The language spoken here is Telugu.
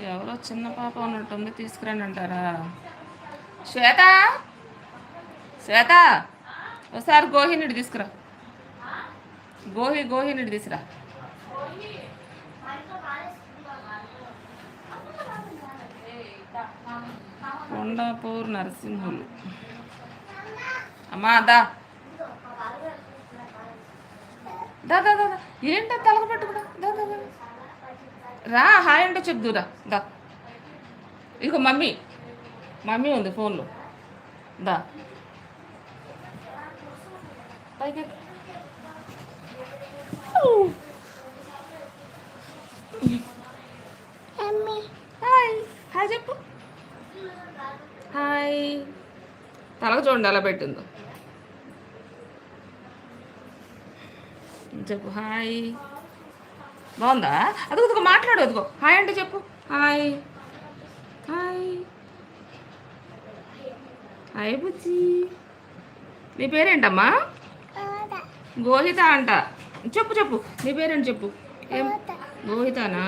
ఎవరో చిన్న పాప ఉన్నట్టుంది, తీసుకురండి అంటారా? శ్వేత, శ్వేత, ఒకసారి గోహినుడి తీసుకురా. గోహినుడి తీసుకురా. కొండాపూర్ నరసింహులు. అమ్మా దా దా దా దా. ఏంటో తలక పట్టుకురా. దా దా దా. రా, హాయ్ అంటే చెప్దురా. దా, ఇక మమ్మీ ఉంది ఫోన్లో. దా పైకి. హాయ్ హాయ్ చెప్పు. హాయ్. తలకు చూడండి ఎలా పెట్టిందో. చెప్పు హాయ్. బాగుందా? అదిగో మాట్లాడు. అదిగో హాయ్ అంటే చెప్పు. హాయ్ హాయ్ హాయ్ బుజ్జి. నీ పేరేంటమ్మా? గోహిత అంట. చెప్పు చెప్పు, నీ పేరేంటి చెప్పు. ఏం గోహితానా?